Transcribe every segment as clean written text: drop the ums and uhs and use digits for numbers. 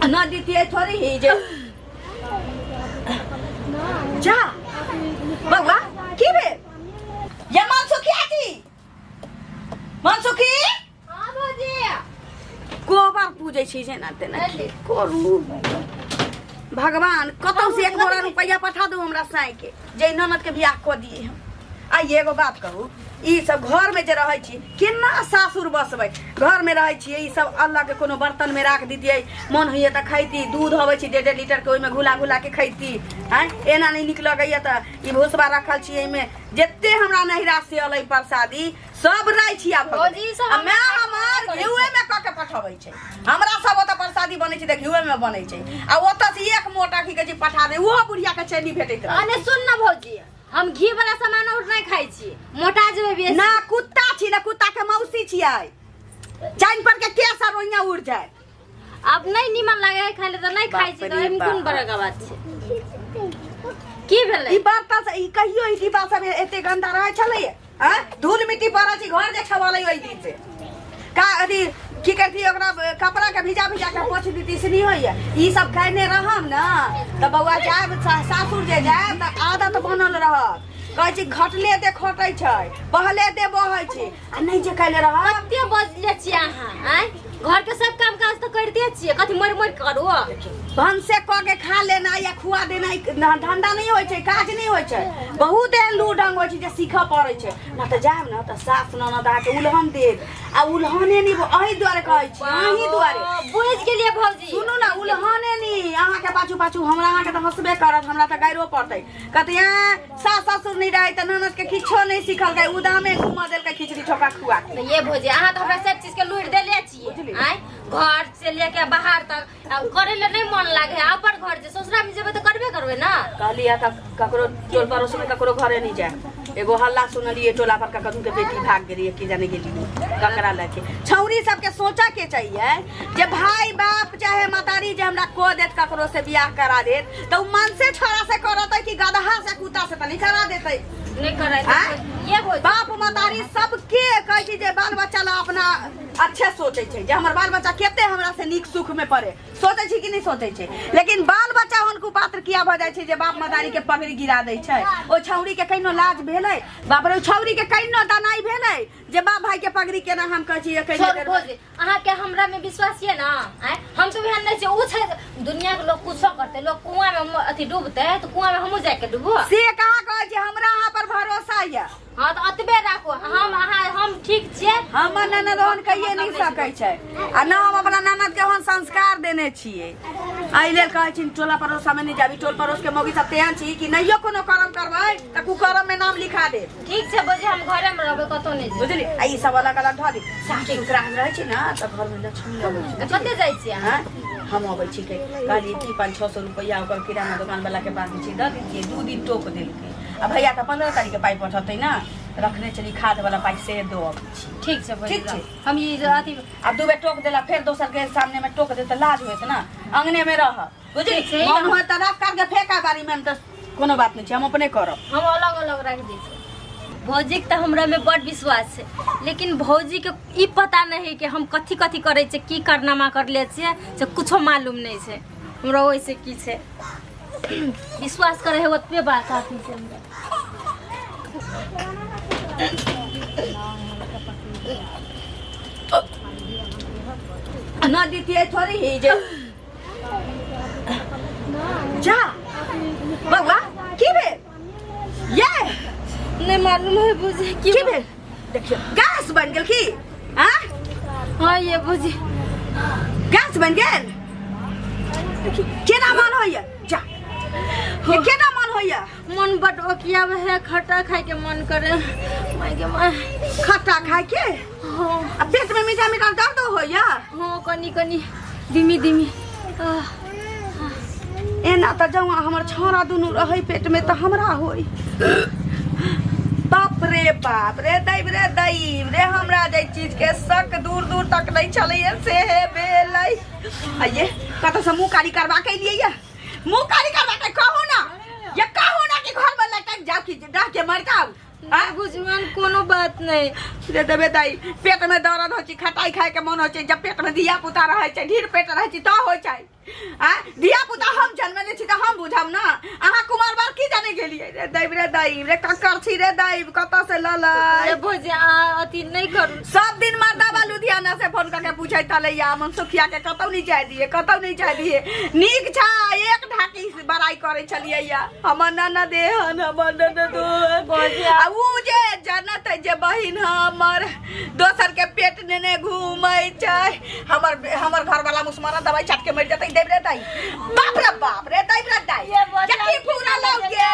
न दितिए थोड़ी ही जे जा बउआ की बे ये मनसुखी आजी मनसुखी हां भौजी गोबर पूजे छी जे ना तेना करू भगवान कतौ से एक बोरा रुपया पठा दो हमरा साई के जे ननद के बियाह क दिए हम आ एगो बात कहू ई सब घर में जे रहै छी केना सासुर बसबै घर में रहै छी ई सब अल्लाह के कोनो बर्तन में राख दीतिए मन होइए त खैती दूध होबै छी 1.5 लीटर के ओइ में घुला घुला के खैती हैं एना नहीं निक लगैया त ई भोसबा रखल छी एइ में जेते हमरा नहिरा से अलै प्रसादी सब राइ छी आब भौजी सब मैं हमर घिउए में क के पठबै छै हमरा सब ओत प्रसादी बनै छै त घिउए में बनै छै आ ओत से एक मोटा की कहै छै पठा दे ओहो बुढ़िया के चैनी भेटैत रह अने सुन न भौजी हम घी वाला सामान और नहीं खाई छी मोटा जेबे बेसी ना कुत्ता छी ना कुत्ता के मौसी छियै जान पर के केस रोइया उड़ जाए अब नहीं निमन लागे खाइ ले त नहीं खाई छी त एम कोन बड़का बात छै की भेलै ई बर्तन से ई कहियो ई डिब्बा सब एते गंदा रहे छलै हैं धूल मिट्टी पड़ै छी घर जे छवालै ओइ दिन से का अथी की करती ओकरा कपड़ा के भिजा भिजा के पोछ दीती से नहीं होइए ई सब खाइने रहम ना त बउआ जाब सासुर जे जाए त आदत बनल रहत कहै छी घटले दे खटै छै बहले दे बहै छै आ नहीं जे कैले रह कते बजले छी अहाँ हैं घर के सब काम काज तो करते छिए कथि मर मर करू भन से क के खा लेना या खुआ देना धंधा नहीं होय छै काज नहीं होय छै बहुत एहन लू ढंग होय छै जे सीख पड़ै छै ना त जाब ना त सास ननद आ के उलहन दे आ उलहने नहीं अही द्वारे कहै छी अही द्वारे बुझ गेलिए भौजी सुनू ना उलहने नहीं अहाँ के पाछू पाछू हमरा अहाँ के त हंसबे करत हमरा त गाइरो पड़तै कहते सास ससुर नहीं रहे त ननद के किछो नहीं सिखल गए उदामे घुमा देल के खिचड़ी चोखा खुआ ये भौजी अहाँ त हमरा सब चीज के लूट देले छी आई घर से लेके बाहर तक करे ले नहीं मन लागे अपन घर जे ससुरा में जेबे त करबे करबे ना कहलिया ककरो टोल पड़ोस में ककरो घरे नहीं जाए एगो हल्ला सुनलिए टोला पर ककरू के बेटी भाग गेली की जाने गेली ककरा लेके छौरी सब के सोचा के चाहिए जे भाई बाप चाहे मतारी जे हमरा को देत ककरो से बियाह करा देत तो मन से छोरा से करतै कि गदहा से कुत्ता से त नहीं करा देतै नहीं करे ये भौजी बाप मतारी सबके कहै छी जे बाल बच्चा ला अपना अच्छे सोचे छै जे हमर बाल बच्चा केते हमरा से नीक सुख में पड़े सोचे छी कि नहीं सोचे छै लेकिन बाल बच्चा हुनको पात्र किया भ जाय छै जे बाप मतारी के पगड़ी गिरा दै छै ओ छौरी के कहिनो लाज भेलै बाप रे छौरी के कहिनो दनाई भेलै जे बाप भाई के पगड़ी केना हम कहै छी कहिनो भौजी अहाँ के हमरा में विश्वास ये ना हम तो एहन नहीं छै उ छै दुनिया के लोग कुछ करते लोग कुआं में अथी डूबते तो कुआं में हमहु जाके डूबो से कहां कहै छी हमरा अहाँ पर भरोसा ये हां तो अतबे राखो हम ठीक छियै हमर ननद ओहन कहिए नहीं सकै छै आ ना हम अपना ननद के ओहन संस्कार देने छियै एहि लेल कहै छी टोला पड़ोस में नहीं जाबी टोल पड़ोस के मौगी सब तेहन छी कि नहियो कोनो कर्म करबै त कुकर्म में नाम लिखा दे ठीक छै भौजी हम घरे में रहबे कतो नहीं बुझली आ ई सब अलग अलग ध दी साफ सुथरा हम रहै छी ना त घर में लक्ष्मी अबै छै कते जाइ छी अहाँ हम अबै छी के कहलिए कि 500-600 रुपया ओकर किराना दुकान वाला के पास छी द दीजिए 2 दिन टोक देलकै आ भैया त 15 तारीख के पाई पठतै ना रखने चली खाद वाला पाई से दो अबै छी ठीक छै भौजी ठीक छै हम ई अथी आ दू बेर टोक देला फिर दोसर के सामने में टोक दे त लाज होत ना अंगने में रह बुझली मन हो त राख कर के फेंका बारी में त कोनो बात नहीं छै हम अपने करब हम अलग अलग रख दै छी भौजी के त हमरा में बड़ विश्वास है लेकिन भौजी के ई पता नहीं है कि हम कथी कथी करे छै की कारनामा करले छियै से कुछो मालूम नहीं है हमरा ओइसे की छै विश्वास करे है ओतबे बात काफी छै ना दितिए थोड़ी ही जे जा बउआ की बे ये नहीं मालूम है भौजी की बे देखियो गैस बन गेल की हां हां ये भौजी गैस बन गेल देखियो केना मन होइया जा ये केना मन होइया मन बड ओकिया है खट्टा खाए के मन करे माय के माय खट्टा खाए के हां आ पेट में मीठा मीठा दर्द होइया हां कनी कनी धीमी धीमी एना त जाऊ हमर छोरा दुनु रहै पेट में त हमरा होई बाप रे दैव रे हमरा जे चीज के शक दूर दूर तक नहीं चलैए से हे बेलै आइए कत से मुंह कारी करवा के लिए ये मुंह कारी करवा के कहू ना ये कहू ना कि घर में लटक जाओ कि डाह के मर जाओ हां बुझवन कोनो बात नहीं रे देबे दाई पेट में दर्द हो छी खटाई खाए के मन हो छी जब पेट में दिया पुता रहे छै ढीर पेट रहे छी त हो छै धिया पुता हम जन्मले छी त हम बुझम ना अहाँ कुमार बार की जाने गेलिए रे दैब रे कक्कर छी रे दैब कत से ललै ए भौजी अथी नहीं करू सब दिन मर्दावा लुधियाना से फोन करके पूछै तलैया मन सुखिया के कतौ नहीं जाय दिए नीक छा एक ढाकी बड़ाई करे छलिए या हमर ननद देहन हमर ननद आ उ जे जनत जे बहिन हमर दोसर के पेट नेने घूमै छै हमर घर वाला मुसमारा दवाई छट के मर जतै देब रे दाई बाप रे दैब रे दाई जति पूरा लग गे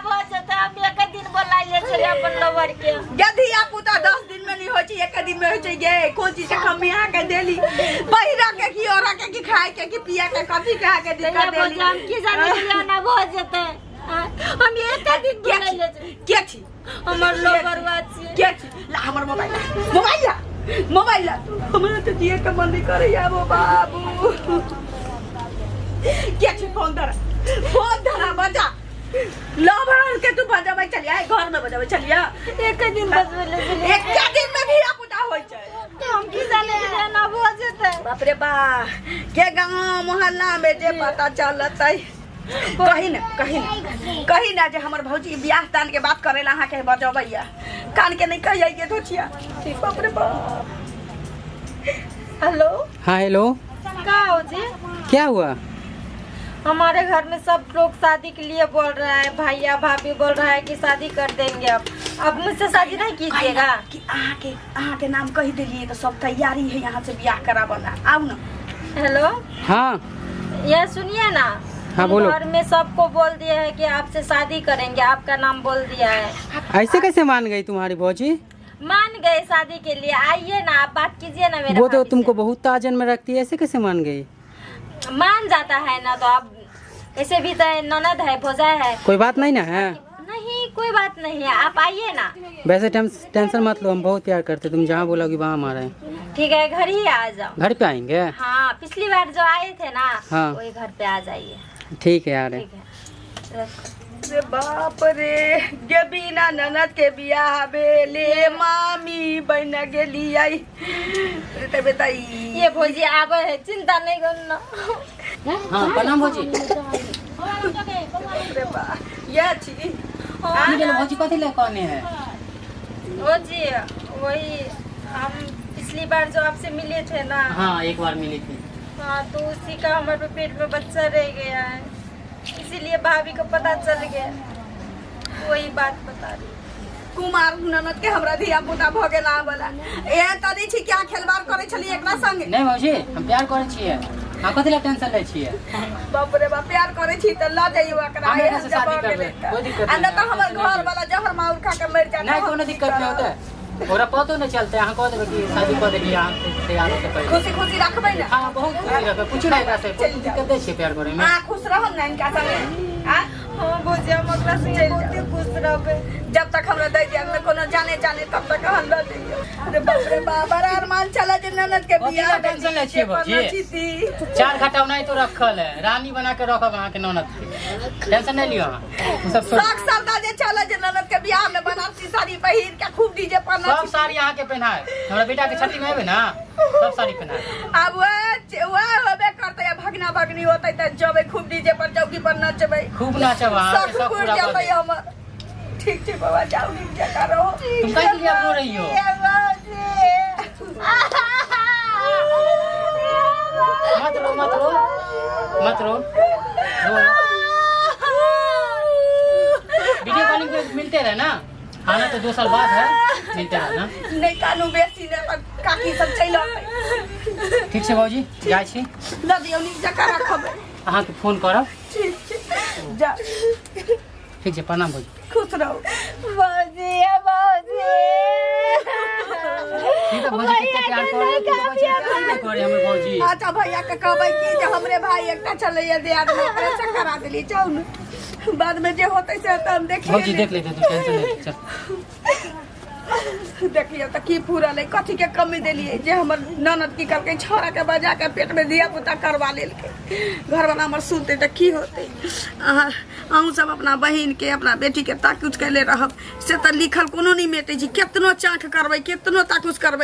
भ जते हम एक दिन बोला ले छले अपन लवर के यदि आप पुता 10 दिन में नहीं हो छी एक दिन में हो छी गे कोन चीज से हम यहां के देली बहिरा के की औरा के की खाए के की पिया के कथि कहा के दिक्कत देली हम की जाने के ना भ जते हम एक दिन बोला ले के छी हमर लवर वाची के छी ला हमर मोबाइल हमरा तो दिए के मन नहीं करे या बाबू के छी फोन धरा बजा लवर के तू बजाबै चलिया घर में बजाबै चलिया एक दिन बजले एक दिन में भी पुता होय छै तो हम की जाने के ना भ जते बाप रे बा के गांव मोहल्ला में जे पता चलतै कहीं ना जे हमर भौजी बियाह दान के बात करेला अहाँ के बजबैया कान के नहीं कहिए के धोछिया बाप रे बा हेलो हाँ हेलो का हो जी क्या हुआ? हमारे घर में सब लोग शादी के लिए बोल रहा है भैया भाभी बोल रहा है कि शादी कर देंगे अब मुझसे शादी नहीं कीजिएगा कि अहाँ के नाम कह दिलिए तो सब तैयारी है यहाँ से बियाह करावला आओ ना हेलो हाँ ये सुनिए ना हाँ बोलो। घर में सबको बोल दिया है कि आपसे शादी करेंगे आपका नाम बोल दिया है ऐसे कैसे मान गई तुम्हारी भौजी? मान गए शादी के लिए आइए ना आप बात कीजिए ना मेरे वो तो तुमको बहुत ताजन में रखती है, ऐसे कैसे मान गई? मान जाता है ना तो आप ऐसे भी तो ननद है भोजा है कोई बात नहीं ना है? नहीं कोई बात नहीं है आप आइए ना। वैसे टेंशन मत लो, हम बहुत प्यार करते, तुम जहाँ बोलोगी वहाँ हमारा है। ठीक है घर ही आ जाओ। घर पे आएंगे? हाँ पिछली बार जो आए थे ना हाँ वही घर पे आ जाइए। ठीक है यार। ठीक है रे बाप रे गे बिना ननद के बियाह बेले मामी बन गेली आई रे बताई ये भौजी आवे है चिंता नहीं करना। हाँ प्रणाम भौजी। रे बा ये छी भौजी कथी ले कहने है? भौजी वही हम पिछली बार जो आपसे मिले थे ना। हाँ एक बार मिली थी। हाँ तो उसी का हमारे पेट में बच्चा रह गया है, इसीलिए भाभी को पता चल गया, वही बात बता रही। कुमार ननद के हमरा धिया पुता भ गेला वाला ए तदी छी क्या खेलबार करे छली एकरा संगे? नहीं भौजी हम प्यार करे छिए, हां कथी ला टेंशन ले छिए? बाप रे बाप प्यार करे छी त ल जाइयो एकरा हम एकरा से शादी कर ले, कोई दिक्कत नहीं। अंदर त हमर घर वाला जहर माउर खा के मर जाता। नहीं कोनो दिक्कत नहीं होता, ओरा पतो नहीं चलता। हां कह देबे कि शादी कर देबी, हां तैयार होके पड़े खुशी खुशी रखबै ना। हां बहुत खुशी रखबे, कुछ नहीं एकरा से कोई दिक्कत नहीं छै प्यार करे में। हां खुश रहम ना इनका संगे। हां हाँ भौजी हम अगला से बहुत खुश रहबे, जब तक हमरा दे दिया में कोनो जाने तब तक हम ल जाइयो। अरे बाप रे बाप बड़ा अरमान चला जे ननद के बियाह टेंशन ले छिए भौजी, चार घटाव नहीं तो रखल है, रानी बना के रखब अहाँ के ननद के, टेंशन नहीं लियो अहाँ। सब साग सरदा जे चला जे ननद के बियाह में बनारसी साड़ी पहिर के खूब डीजे पर नाच। सब साड़ी अहाँ के पहनाए, हमरा बेटा के छठी में आबे ना सब साड़ी पहनाए। अब वह होबे करते भगना भगनी होते त जबे खूब डीजे पर चौकी पर नचबे, खूब नाचब अहाँ के, सब पूरा कर देब। हमर ठीक छै बाबा जाओ नीक जका रहो। तुम काहे के लिए रो रही हो? मत रो मत रो मत रो, वीडियो कॉलिंग पे मिलते रहे ना, आना तो 2 साल बाद है, मिलते रहे ना। नहीं कानू बेसी ने काकी सब चल आते। ठीक छै भौजी जाइ छी, ल दियौ नीक जका रखबे। अहाँ के फोन करब। ठीक छै जा ठीक छै प्रणाम भौजी। खुश रहो भौजी भौजी ठीक है भौजी, कितना प्यार करे, कितना प्यार नहीं करे हमें भौजी। अच्छा भैया के कहबै की जे हमरे भाई एकटा चलैया दियाद में करे से करा देली जाऊ न, बाद में जे होतै से त हम देखिए। भौजी देख लेते, तू टेंशन नहीं चल। देखिए तो की पूरा ले कथी के कमी देलिए जे हमर ननद की करके छोरा के बजा के पेट में दिया पुता करवा लेलके, घर वाला हमर सुनते त की होते। अहूँ सब अपना बहिन के अपना बेटी के ताकुच कैले रहब से त लिखल कोनो नहीं मेटे जी, केतनो चाख करबै केतनो ताकुच करबै